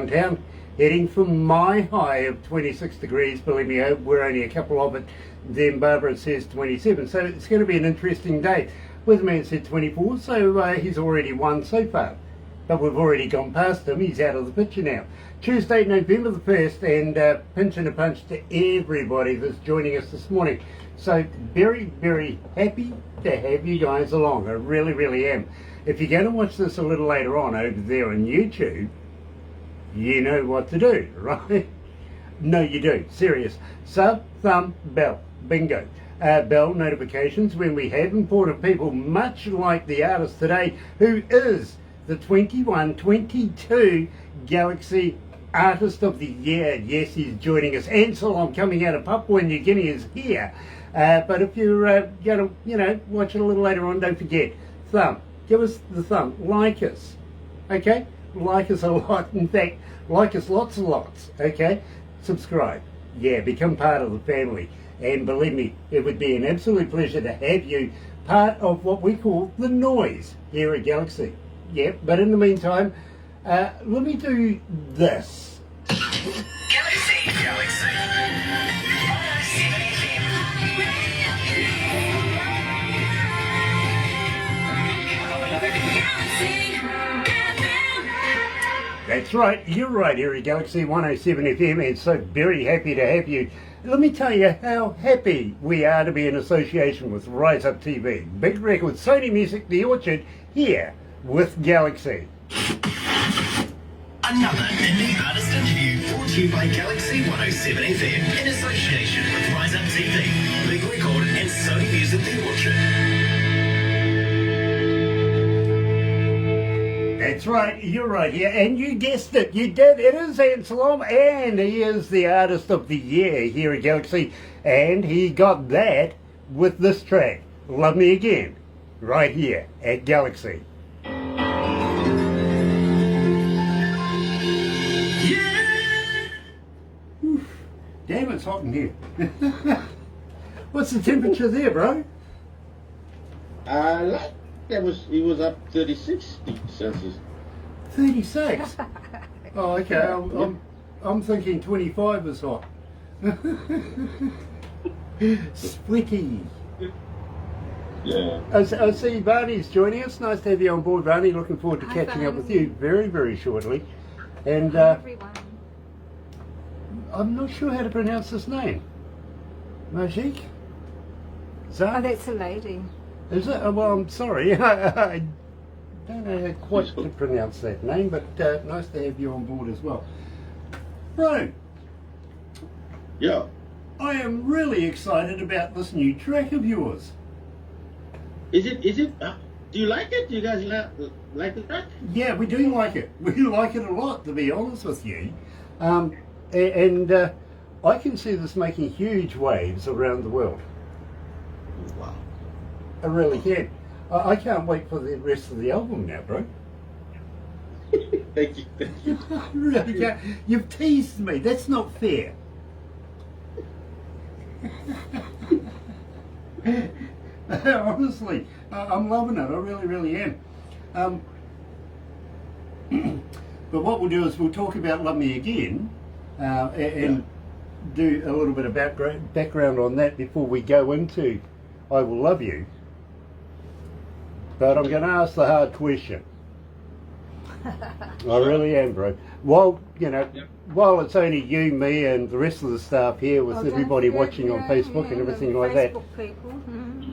downtown, heading for my high of 26 degrees. Believe me, we're only a couple of it. Then Barbara says 27, so it's going to be an interesting day. Weatherman said 24, so he's already won so far. But we've already gone past him. He's out of the picture now. Tuesday, November the 1st, and pinch and a punch to everybody that's joining us this morning. So very, very happy to have you guys along. I really, really am. If you're going to watch this a little later on over there on YouTube, you know what to do, right? No, you do. Serious. Sub, thumb, bell. Bingo. Bell notifications when we have important people, much like the artist today, who is the 21-22 Galaxy Artist of the Year. Yes, he's joining us. Anslom, coming out of Papua New Guinea, is here. But if you're going to, watch it a little later on, don't forget, thumb. Give us the thumb. Like us. Okay? Like us a lot. In fact, like us lots and lots. Okay? Subscribe. Yeah, become part of the family. And believe me, it would be an absolute pleasure to have you part of what we call the noise here at Galaxy. Yeah, but in the meantime, let me do this. Galaxy. That's right, you're right here at Galaxy 107 FM, and so very happy to have you. Let me tell you how happy we are to be in association with Rise Up TV, Big Record, Sony Music, The Orchard, here with Galaxy. Another indie artist interview brought to you by Galaxy 107 FM in association with Rise Up TV, Big Record and Sony Music, The Orchard. That's right, you're right here, and you guessed it, you did. It is Anslom, and he is the Artist of the Year here at Galaxy, and he got that with this track, Love Me Again, right here at Galaxy. Oof, damn, it's hot in here. What's the temperature there, bro? It was up 36 Celsius. 36? Oh, okay. I'm thinking 25 is hot. Splitty. Yeah. I see Barney's joining us. Nice to have you on board, Barney. Looking forward to catching up with you very, very shortly. And everyone. I'm not sure how to pronounce this name. Majik? Oh, that's a lady. Is it? Well, I'm sorry. I don't know how quite to pronounce that name, but nice to have you on board as well. Bro. Yeah. I am really excited about this new track of yours. Is it, do you like it? Do you guys like the track? Yeah, we do like it. We like it a lot, to be honest with you. I can see this making huge waves around the world. Wow. I really can. I can't wait for the rest of the album now, bro. Thank you. I really can't. You've teased me. That's not fair. Honestly, I'm loving it. I really, really am. But what we'll do is we'll talk about Love Me Again and do a little bit of background on that before we go into I Will Love You. But I'm going to ask the hard question. I really am, bro. While it's only you, me, and the rest of the staff here with everybody watching on Facebook and everything like that. People. Mm-hmm.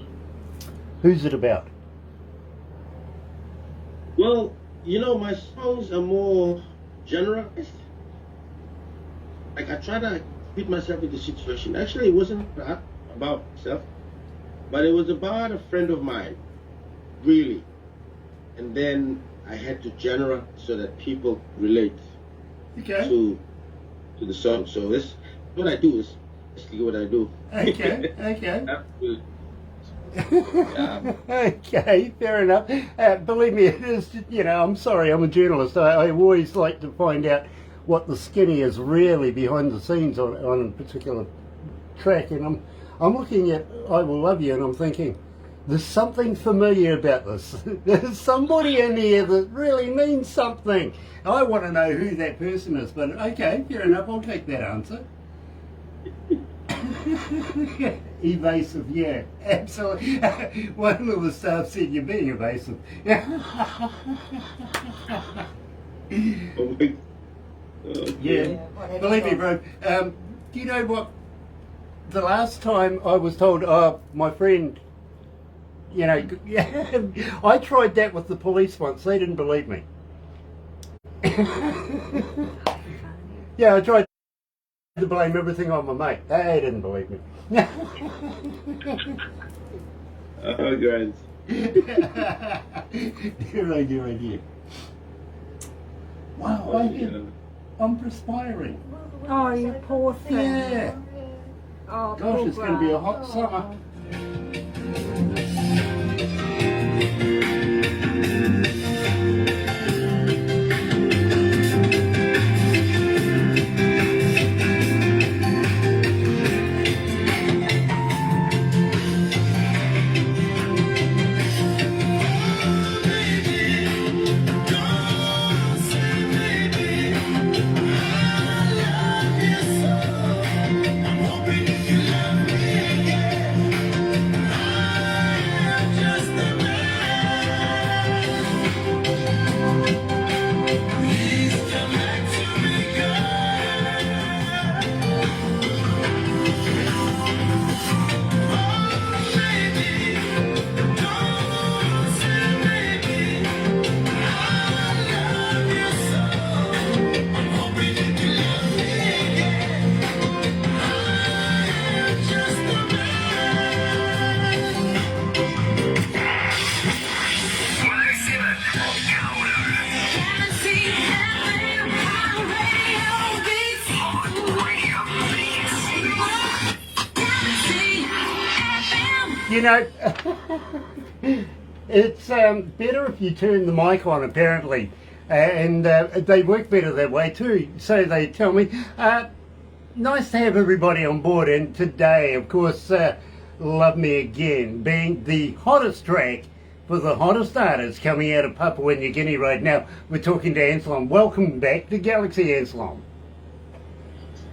Who's it about? Well, my songs are more generalized. Like, I try to put myself in the situation. Actually, it wasn't about myself, but it was about a friend of mine, really. And then I had to generalize so that people relate to the song. So this what I do is basically what I do. Okay. Okay, fair enough. Believe me, it is. I'm sorry, I'm a journalist. I always like to find out what the skinny is really behind the scenes on a particular track, and I'm looking at I Will Love You, and I'm thinking, There's something familiar about this. There's somebody in here that really means something. I want to know who that person is, but okay, fair enough, I'll take that answer. Evasive, yeah, absolutely. One of the staff said you're being evasive. Yeah, believe me, bro. Do you know what? The last time I was told, oh, my friend, you know, I tried that with the police once. They didn't believe me. Yeah, I tried to blame everything on my mate. They didn't believe me. Oh, guys. Good idea. Wow, I'm perspiring. Oh, you poor thing. Yeah. Oh, Gosh, it's going to be a hot summer. You know, it's better if you turn the mic on, apparently, and they work better that way too. So they tell me. Nice to have everybody on board, and today, of course, Love Me Again, being the hottest track for the hottest artists coming out of Papua New Guinea right now. We're talking to Anslom. Welcome back to Galaxy, Anslom.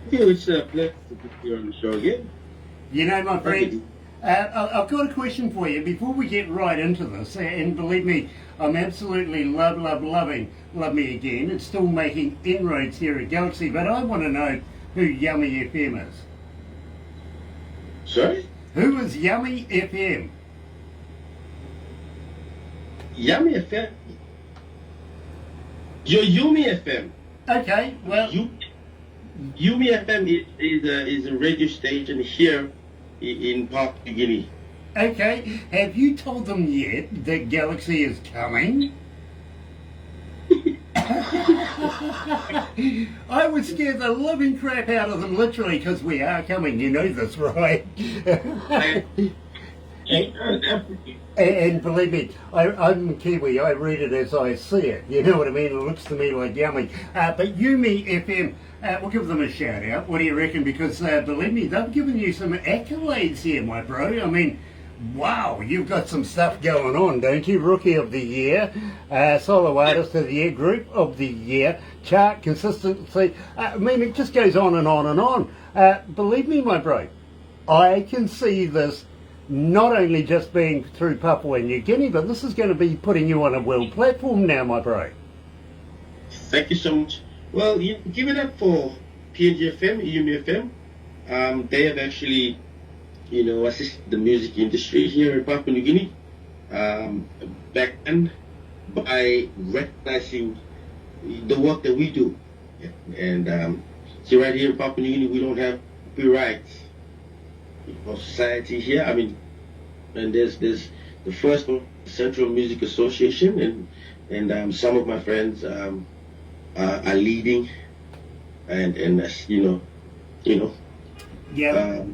Yeah, it's a pleasure to be here on the show again. You know, my friend, I've got a question for you before we get right into this, and believe me, I'm absolutely loving Love Me Again. It's still making inroads here at Galaxy, but I want to know who Yummy FM is. Sorry? Who is Yummy FM? Yummy FM? Your Yumi FM. Okay, well... Yumi FM is a radio station here in Papua New Guinea. Okay, have you told them yet that Galaxy is coming? I would scare the living crap out of them, literally, because we are coming. You know this, right? And believe me, I'm Kiwi. I read it as I see it. You know what I mean? It looks to me like yummy. But Yumi FM, we'll give them a shout out. What do you reckon? Because believe me, they've given you some accolades here, my bro. I mean, wow, you've got some stuff going on, don't you? Rookie of the Year, Solo Artist of the Year, Group of the Year, Chart Consistency. I mean, it just goes on and on and on. Believe me, my bro, I can see this not only just being through Papua New Guinea, but this is going to be putting you on a world platform now, my bro. Thank you so much. Well, give it up for PNG FM, Yumi FM. They have actually, assisted the music industry here in Papua New Guinea back then by recognizing the work that we do. And see, right here in Papua New Guinea, we don't have copyrights of society here. I mean, and there's the first one, Central Music Association, and some of my friends are leading, and Yeah.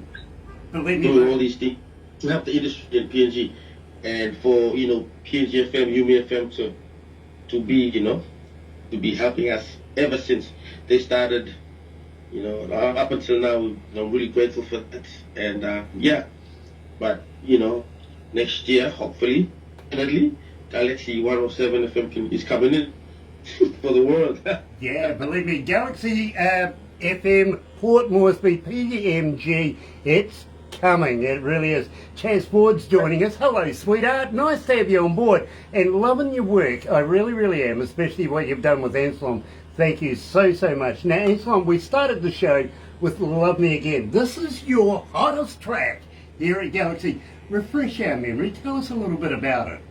doing all these things to help the industry in PNG, and for PNG FM, Yumi FM to be helping us ever since they started. Up until now, I'm really grateful for that. And but next year, hopefully, definitely, Galaxy 107 FM is coming in for the world. Yeah, believe me, Galaxy FM, Port Moresby, PMG, it's coming. It really is. Chaz Ford's joining us. Hello, sweetheart. Nice to have you on board. And loving your work. I really, really am, especially what you've done with Anslom. Thank you so, so much. Now, Anslom, we started the show with Love Me Again. This is your hottest track here at Galaxy. Refresh our memory. Tell us a little bit about it.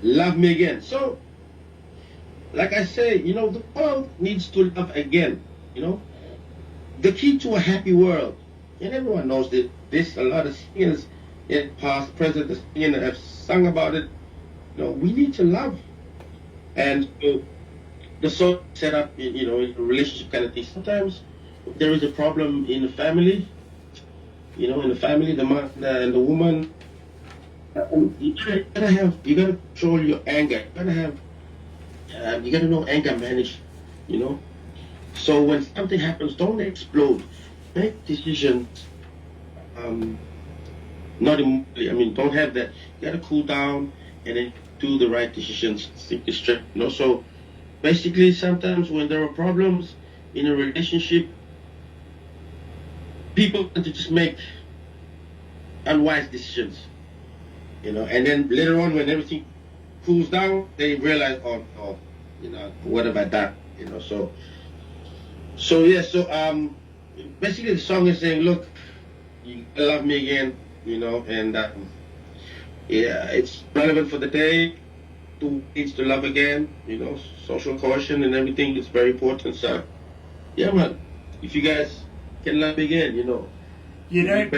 Love Me Again. So, like I say, you know, the world needs to love again, you know. The key to a happy world, and everyone knows this, a lot of singers in past, present, the singers have sung about it. You know, we need to love. And so the song set up in, you know, in a relationship kind of thing. Sometimes if there is a problem in the family, you know, in the family, the man and the woman, you gotta control your anger. You gotta know anger manage, you know. So when something happens, don't explode. Make decisions, not immediately. I mean, don't have that. You gotta cool down and then do the right decisions. Think it straight, you know. So basically, sometimes when there are problems in a relationship, people tend to just make unwise decisions, you know. And then later on, when everything cools down, they realize, oh, you know, what have I done, you know. So basically the song is saying, look, you love me again, you know, and yeah, it's relevant for the day. Two needs to love again, you know, social cohesion and everything is very important. So yeah, man, if you guys can love again, you know. You know,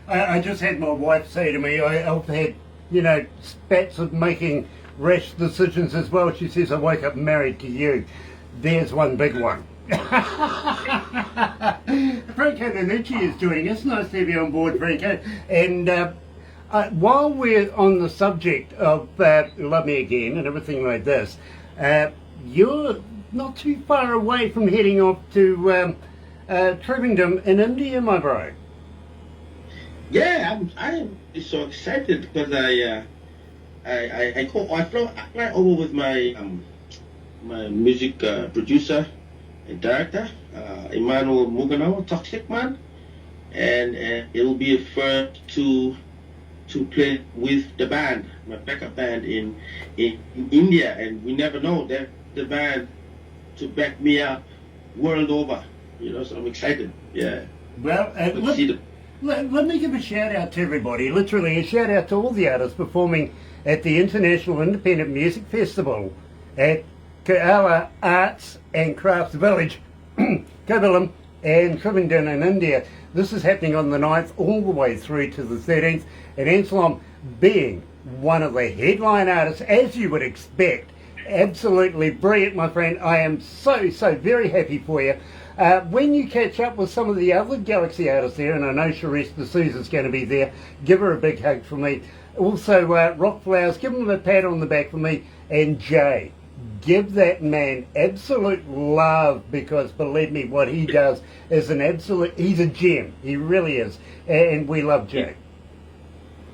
I just had my wife say to me, I've had, you know, spats of making rash decisions as well. She says, I woke up married to you. There's one big one. Franco Nanucci is joining us. Nice to have you on board, Franco. And while we're on the subject of Love Me Again and everything like this, you're not too far away from heading off to Trivandrum in India, my bro. Yeah, I'm so excited because I fly over with my my music producer and director, Emmanuel Mugano, Toxic Man, and it will be a first to play with the band, my backup band in India, and we never know that the band to back me up world over, you know. So I'm excited. Yeah. Well, let me give a shout out to everybody, literally a shout out to all the artists performing at the International Independent Music Festival at Kerala Arts and Crafts Village, Kovalam and Trivandrum in India. This is happening on the 9th all the way through to the 13th, and Anslom being one of the headline artists, as you would expect. Absolutely brilliant, my friend. I am so very happy for you. When you catch up with some of the other Galaxy artists there, and I know Charisse D'Souza's going to be there, give her a big hug from me. Also, Rock Flowers, give him a pat on the back from me. And Jay, give that man absolute love, because believe me, what he does is he's a gem. He really is. And we love Jay.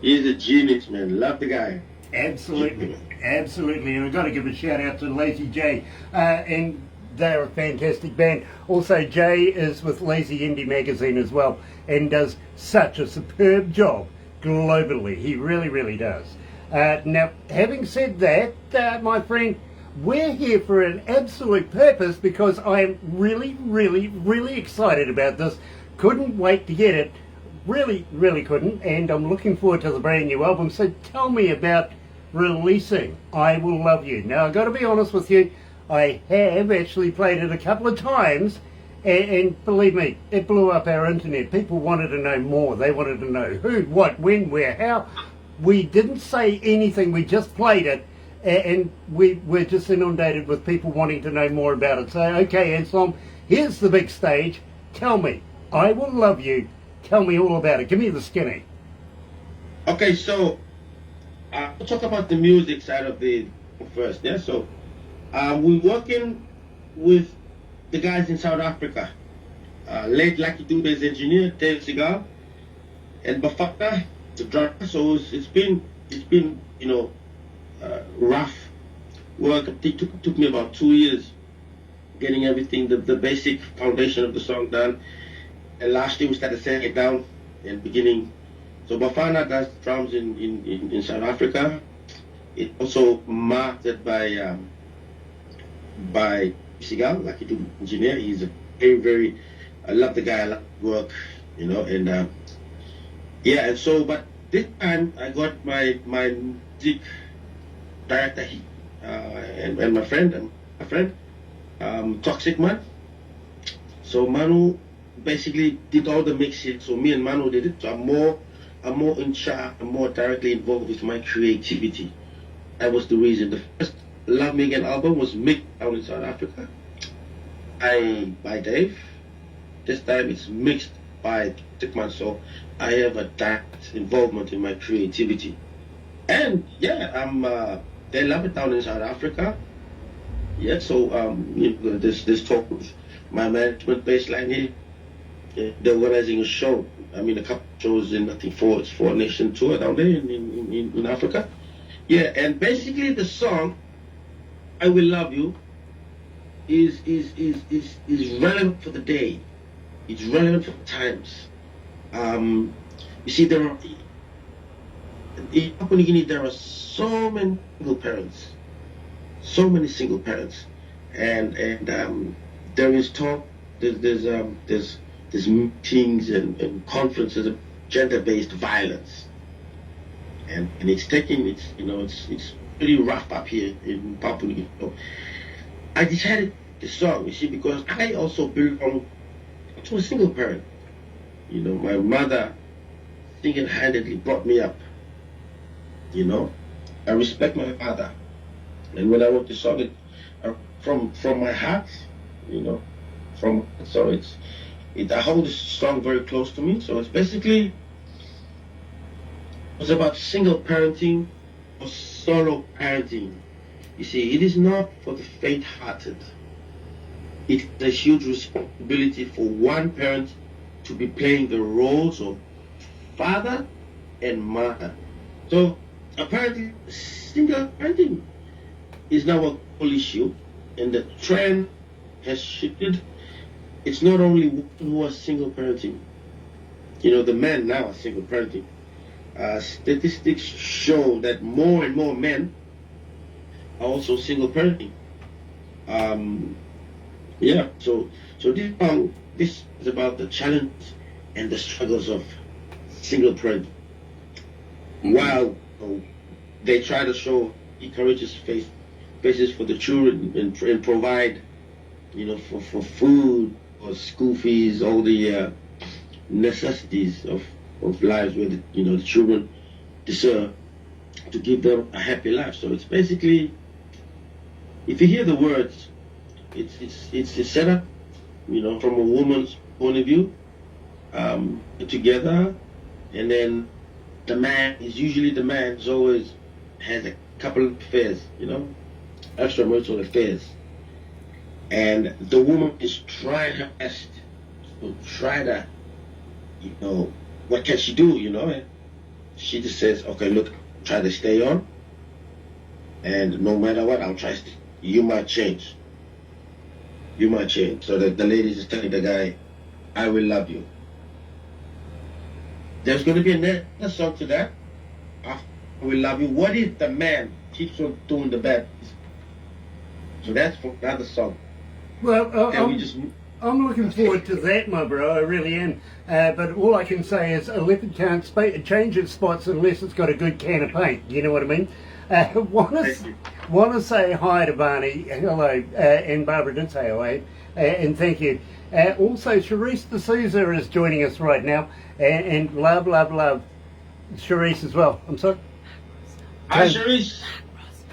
He's a genius, man. Love the guy. Absolutely. Absolutely. And I've got to give a shout out to Lazy J. And they're a fantastic band. Also, Jay is with Lazy Indie Magazine as well and does such a superb job globally. He really does. Now, having said that, my friend, we're here for an absolute purpose, because I am really excited about this. Couldn't wait to get it. Really couldn't. And I'm looking forward to the brand new album. So tell me about releasing I Will Love You. Now, I've got to be honest with you, I have actually played it a couple of times, and believe me, it blew up our internet. People wanted to know more. They wanted to know who, what, when, where, how. We didn't say anything, we just played it, and we're just inundated with people wanting to know more about it. So, okay, Anslom, here's the big stage. Tell me, I Will Love You. Tell me all about it. Give me the skinny. Okay, so I'll talk about the music side of the first. Yeah, so we're working with the guys in South Africa. Late Lucky Dube's engineer, Dave Segal, and Bafaka, the drummer. So it's been rough work. It took me about 2 years getting everything, the basic foundation of the song done. And last year we started setting it down and beginning. So Bafana does drums in South Africa. It's also mastered by Sigal, like he engineer. He's a very, I love the guy, I love his work, and and so, but this time I got my music director and my friend, Toxic Man. So Manu basically did all the mixing. So me and Manu did it. So I'm more in charge. I'm more directly involved with my creativity. That was the reason. The first Love Me Again album was mixed down in South Africa by Dave. This time it's mixed by Toxic Man. So I have a direct involvement in my creativity. And yeah, they love it down in South Africa. Yeah, so this talk with my management baseline here. Yeah, they're organizing a show. I mean, a couple shows in, I think, four nation tour down there in Africa. Yeah, and basically the song "I Will Love You" is relevant for the day. It's relevant for the times. You see, in Papua New Guinea there are so many single parents, and there is talk. There's meetings and conferences of gender-based violence, and it's pretty rough up here in Papua New Guinea. So I decided this song, you see, because I also belong to a single parent. My mother single-handedly brought me up. I respect my father, and when I wrote the song, it from my heart, I hold this song very close to me. So it's about single parenting or solo parenting. You see, it is not for the faint-hearted. It's a huge responsibility for one parent to be playing the roles of father and mother. So apparently, single parenting is now a whole issue, and the trend has shifted. It's not only women who are single parenting. The men now are single parenting. Statistics show that more and more men are also single parenting. So this is about the challenge and the struggles of single parenting. While they try to show encourages faces for the children and provide, for food or school fees, all the necessities of lives where the children deserve, to give them a happy life. So it's basically, if you hear the words, it's set up, from a woman's point of view, together, and then the man always has a couple of affairs, extramarital affairs, and the woman is trying her best to try to, what can she do, and she just says, okay, look, try to stay on, and no matter what, I'll try. You might change. So that the lady is telling the guy, I will love you. There's going to be another song to that. I will love you. What if the man keeps on doing the bad? So that's for another song. Well, I'm looking forward to that, my bro. I really am. But all I can say is a leopard can't change its spots unless it's got a good can of paint. You know what I mean? Want to say hi to Barney. Hello, and Barbara did say hello, and thank you. Also, Charisse D'Souza is joining us right now, and love Charisse as well. I'm sorry. Hi, Charisse.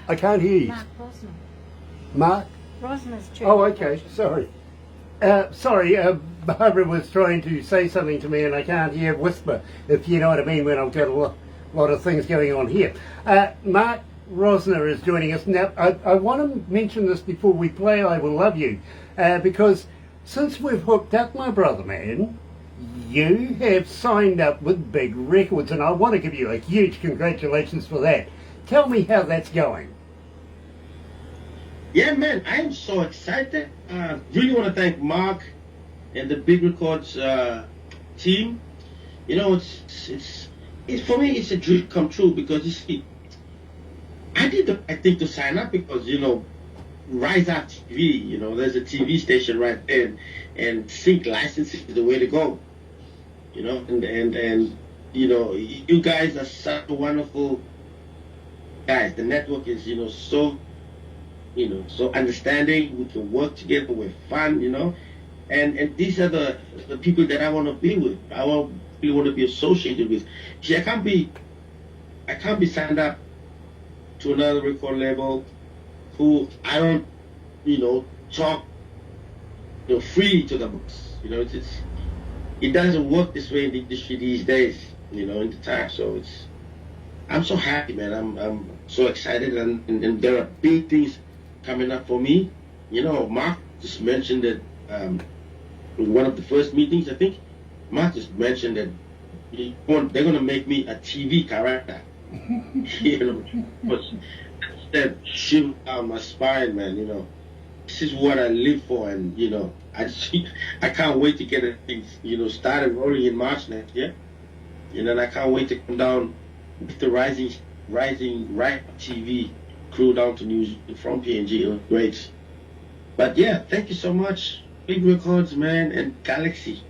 I can't hear you. Mark Rosner. Mark? Rosner's too. Oh, okay. Sorry. Barbara was trying to say something to me, and I can't hear whisper, if you know what I mean, when I've got a lot of things going on here. Mark Rosner is joining us. Now, I want to mention this before we play I Will Love You, because since we've hooked up, my brother, man, You have signed up with big records, and I want to give you a huge congratulations for that. Tell me how that's going. Yeah, man, I am so excited. Really want to thank Mark and the Big Records team. You know, it's for me, it's a dream come true because you see, I did the right thing to sign up because, you know, Rise Up TV, you know, there's a TV station right there, and sync licensing is the way to go. You know, and you know, you guys are such wonderful guys. The network is, you know, so, you know, so understanding. We can work together. We're fun, you know, and these are the people that I want to be with. I really want to be associated with. See, I can't be signed up to another record label who I don't, you know, talk, you know, free to the boss. You know, it doesn't work this way in the industry these days, you know, in the time. So I'm so happy, man. I'm so excited, and there are big things coming up for me. You know, Mark just mentioned that in one of the first meetings, I think, Mark just mentioned that they're going to make me a TV character. You know, but that shiver down my spine, man. You know, this is what I live for, and you know, I can't wait to get things, you know, started rolling in March next year. And then I can't wait to come down with the rising right TV crew down to New Zealand from PNG. It was great. But yeah, thank you so much, Big Records, man, and Galaxy.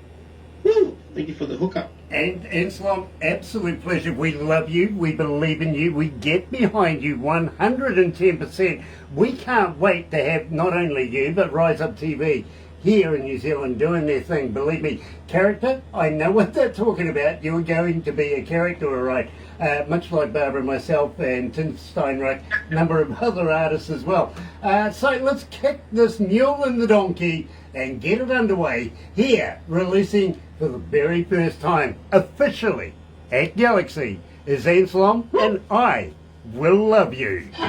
Woo! Thank you for the hookup. And Anslom, absolute pleasure. We love you. We believe in you. We get behind you 110%. We can't wait to have not only you, but Rise Up TV here in New Zealand doing their thing. Believe me, character, I know what they're talking about. You're going to be a character, all right. Much like Barbara, myself, and Tim Steinreich, a number of other artists as well. So let's kick this mule in the donkey and get it underway here, releasing for the very first time, officially, at Galaxy, is Anslom, and I Will Love You. I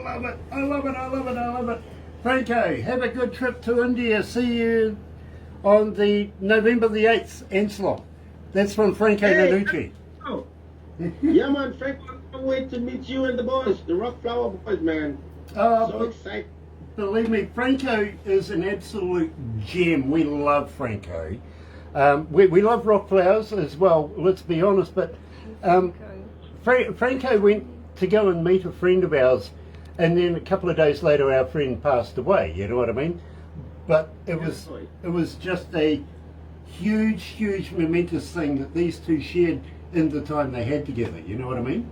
love it. Franco, have a good trip to India. See you on the November the 8th, Anslom. That's from Franco Nanucci. Oh. Yeah, man, Frank, I can't wait to meet you and the boys, the Rock Flower boys, man. So excited. Believe me, Franco is an absolute gem. We love Franco. We love Rock Flowers as well, let's be honest, but Franco went to go and meet a friend of ours, and then a couple of days later our friend passed away, you know what I mean? But it was just a huge momentous thing that these two shared in the time they had together, you know what I mean?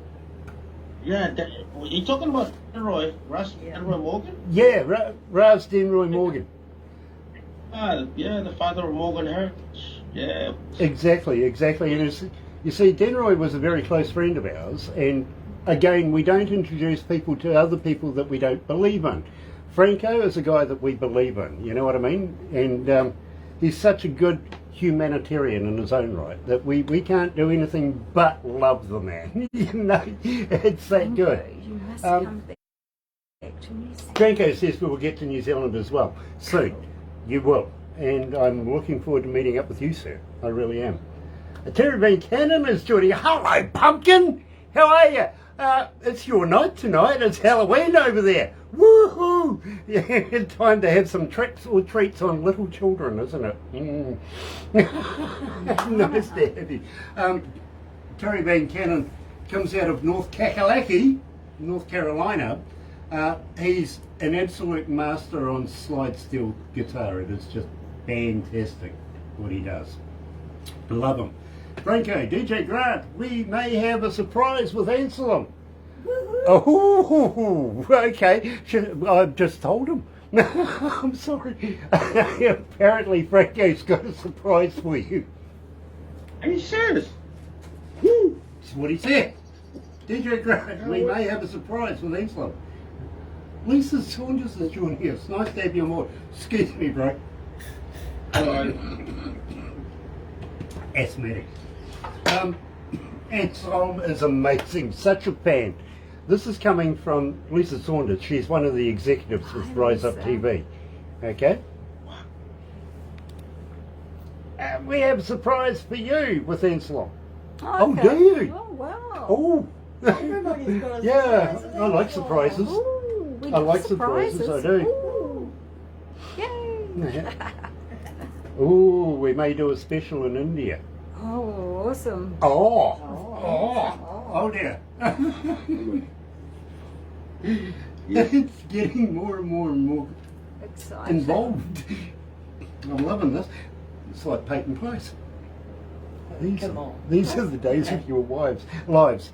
Yeah, you're talking about Russ Denroy Morgan? Yeah, Raz Denroy Morgan. Yeah, the father of Morgan Heritage. Yeah. Exactly. And you see, Denroy was a very close friend of ours, and again, we don't introduce people to other people that we don't believe in. Franco is a guy that we believe in, you know what I mean? And he's such a good humanitarian in his own right that we can't do anything but love the man. You know, it's that good. You must come back to New Zealand. Franco says we will get to New Zealand as well soon. You will, and I'm looking forward to meeting up with you, sir. I really am. Terry Van Cannon is joining. Hello, pumpkin. How are you? It's your night tonight. It's Halloween over there. Woohoo! Yeah, time to have some tricks or treats on little children, isn't it? Nice to have you. Terry Van Cannon comes out of North Kakalaki, North Carolina. He's an absolute master on slide steel guitar. It is just fantastic what he does. Love him. Franco, DJ Grant, we may have a surprise with Anslom. Oh, okay. I've just told him. I'm sorry. Apparently Franco's got a surprise for you. Are you serious? That's what he said. DJ Grant, we may have a surprise with Anslom. Lisa Saunders is joining us. Nice to have you on board. Excuse me, bro. Asthmatic. Anslom is amazing. Such a fan. This is coming from Lisa Saunders. She's one of the executives with Hi, Rise Up Lisa. TV. Okay? We have a surprise for you with Anslom. Oh, Okay. do you? Oh, wow. Oh, Everybody's got a yeah, surprise. I like surprises. Ooh, we I love like surprises, I do. Ooh. Yay. Oh, we may do a special in India. Oh, awesome. Oh dear. It's getting more and more Exciting. involved. I'm loving this. It's like Peyton Place. Come on. These are the days of your lives.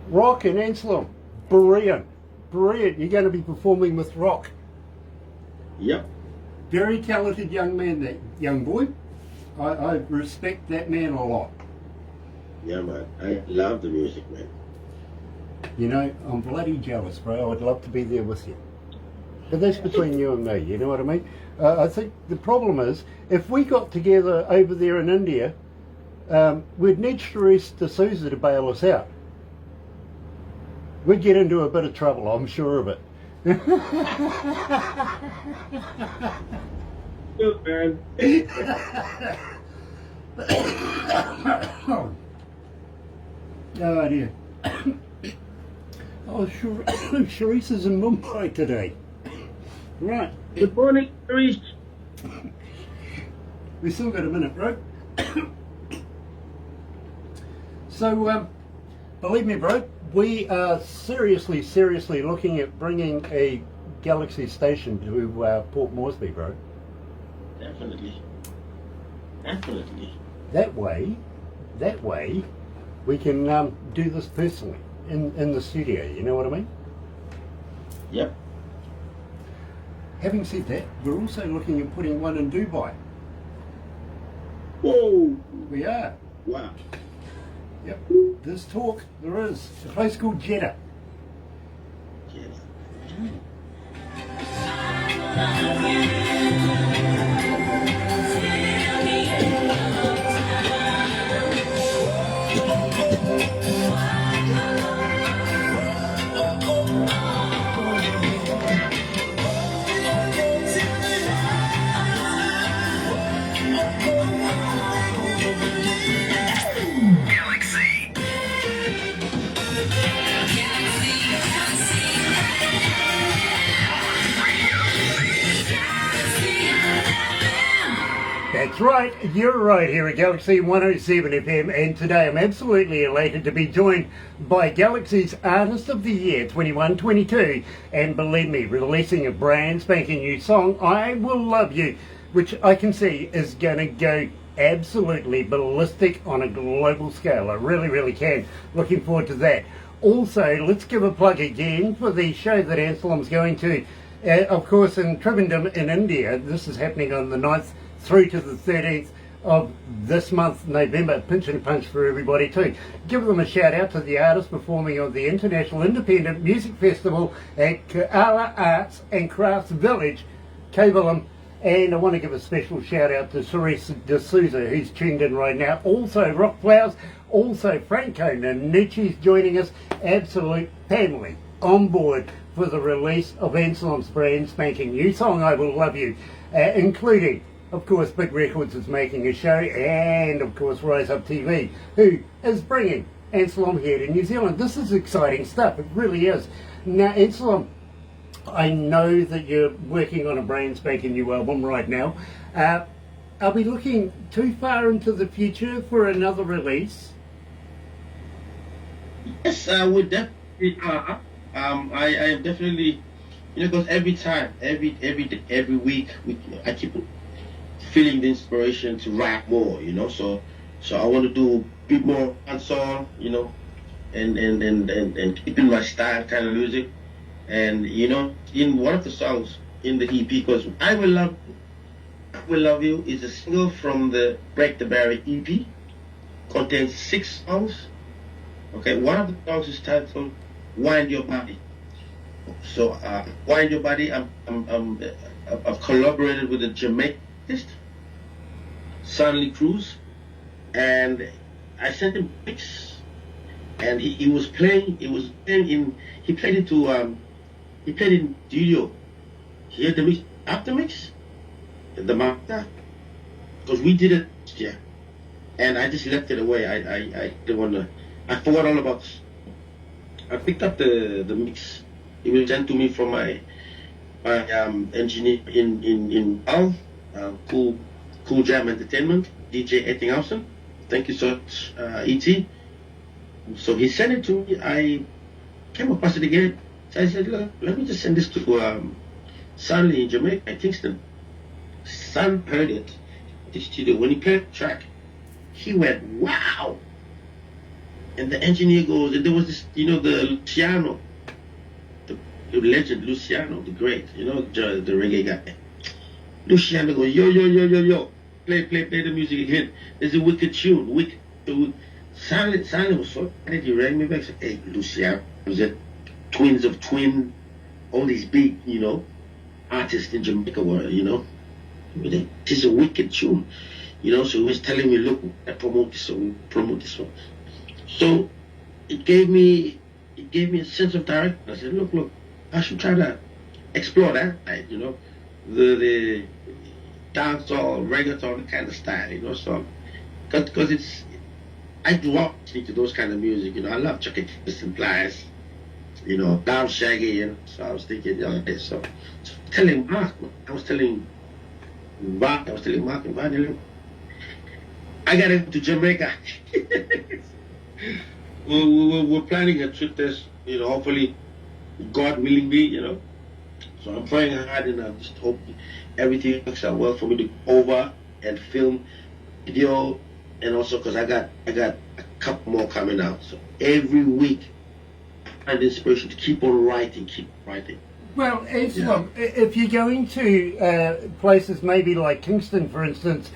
Rock and Anslom. Brilliant. You're going to be performing with Rock. Yep. Very talented young man, that young boy. I respect that man a lot. Yeah, man. I love the music, man. You know, I'm bloody jealous, bro. I'd love to be there with you. But that's between you and me, you know what I mean? I think the problem is, if we got together over there in India, we'd need Therese D'Souza to bail us out. We'd get into a bit of trouble, I'm sure of it. Good, man. Oh dear. Oh, Therese is in Mumbai today. Right. Good morning, Therese. We still got a minute, bro. So, believe me, bro, we are seriously looking at bringing a Galaxy station to Port Moresby, bro. Definitely. That way, we can do this personally in the studio. You know what I mean? Yep. Having said that, we're also looking at putting one in Dubai. Whoa. We are. Wow. Yep. There's talk. There is. A place called Jeddah. Yes. Galaxy. That's right, you're right here at Galaxy 107 FM, and today I'm absolutely elated to be joined by Galaxy's Artist of the Year 21-22, and believe me, releasing a brand spanking new song, I Will Love You, which I can see is going to go absolutely ballistic on a global scale. I really can. Looking forward to that. Also, let's give a plug again for the show that Anslom's going to, of course, in Trivandrum in India. This is happening on the 9th through to the 13th of this month, November. Pinch and punch for everybody too. Give them a shout out to the artists performing on the International Independent Music Festival at Koala Arts and Crafts Village, Kovalam. And I want to give a special shout out to Therese D'Souza, who's tuned in right now. Also Rock Flowers, also Franco Nanucci's joining us. Absolute family on board for the release of Anslom's brand spanking new song, I Will Love You, including, of course, Big Records is making a show, and of course Rise Up TV, who is bringing Anslom here to New Zealand. This is exciting stuff, it really is. Now, Anslom, I know that you're working on a brand spanking new album right now. Are we looking too far into the future for another release? Yes, I would definitely. I am definitely, because every time, every week, I keep feeling the inspiration to write more. So I want to do a bit more dancehall, and keeping my style kind of music. And in one of the songs in the EP, because I Will Love You is a single from the Break the Barrier EP, contains 6 songs. Okay, one of the songs is titled Wind Your Body. So Wind Your Body, I've collaborated with a Jamaican artist, Stanley Cruz, and I sent him pics, and he was playing. He played it to he played in studio. He had the mix after mix, the master, because we did it last year, and I just left it away. I didn't want to. I forgot all about. I picked up the mix. It was sent to me from my engineer in Cool Jam Entertainment, DJ Ettinghausen. Thank you so much, ET. So he sent it to me. I came across it again. So I said, look, let me just send this to Stanley in Jamaica, Kingston. Son heard it at the studio. When he played the track, he went, wow. And the engineer goes, and there was this, the Luciano, the legend Luciano, the great, the reggae guy. Luciano goes, yo, play the music again. There's a wicked tune, Silent was so excited. He rang me back and said, hey, Luciano, was it Twins of Twin, all these big, artists in Jamaica were, this is a wicked tune, so he was telling me, look, I promote this one. So it gave me a sense of direction. I said, look, I should try to explore that, the dancehall, reggaeton kind of style, so because I grew up listening to those kind of music, I love Chuck E. Cheese and Pliers, Down Shaggy, so I was thinking, so telling Mark and Vanilla, I gotta go to Jamaica. We're planning a trip there, hopefully, God willing me, So I'm praying hard and I just hope everything works out well for me to go over and film video, and also because I got a couple more coming out. So every week I find inspiration to keep on writing. Well, Anslom, if you're going to places maybe like Kingston, for instance,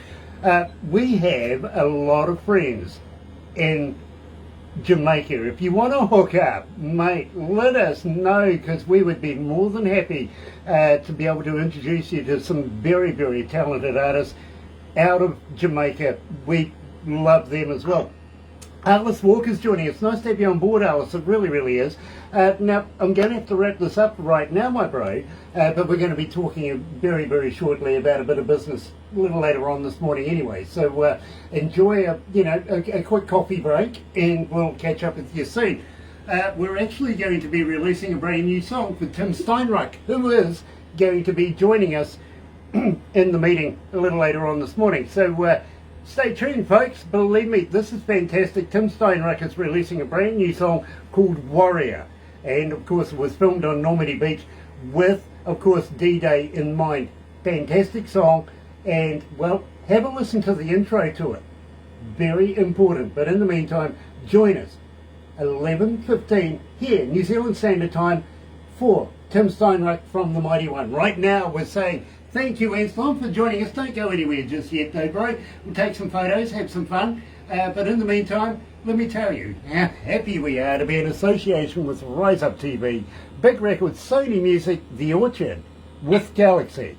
we have a lot of friends in Jamaica. If you want to hook up, mate, let us know, because we would be more than happy to be able to introduce you to some very, very talented artists out of Jamaica. We love them as well. Alice Walker's joining us. Nice to have you on board, Alice. It really, really is. Now, I'm going to have to wrap this up right now, my bro, but we're going to be talking very, very shortly about a bit of business a little later on this morning anyway. So enjoy a quick coffee break, and we'll catch up with you soon. We're actually going to be releasing a brand new song for Tim Steinruck, who is going to be joining us in the meeting a little later on this morning. So stay tuned, folks. Believe me, this is fantastic. Tim Steinruck is releasing a brand new song called Warrior. And, of course, it was filmed on Normandy Beach with, of course, D-Day in mind. Fantastic song. And, well, have a listen to the intro to it. Very important. But in the meantime, join us 11:15 here, New Zealand Standard Time, for Tim Steinruck from the Mighty One. Right now, we're saying thank you, Anslom, for joining us. Don't go anywhere just yet, though, bro. We'll take some photos, have some fun. But in the meantime, let me tell you how happy we are to be in association with Rise Up TV, Big Records, Sony Music, The Orchard, with Galaxy.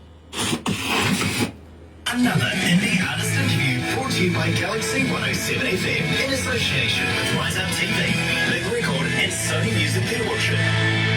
Another indie artist interview brought to you by Galaxy 107 FM in association with Rise Up TV, Big Record and Sony Music The Orchard.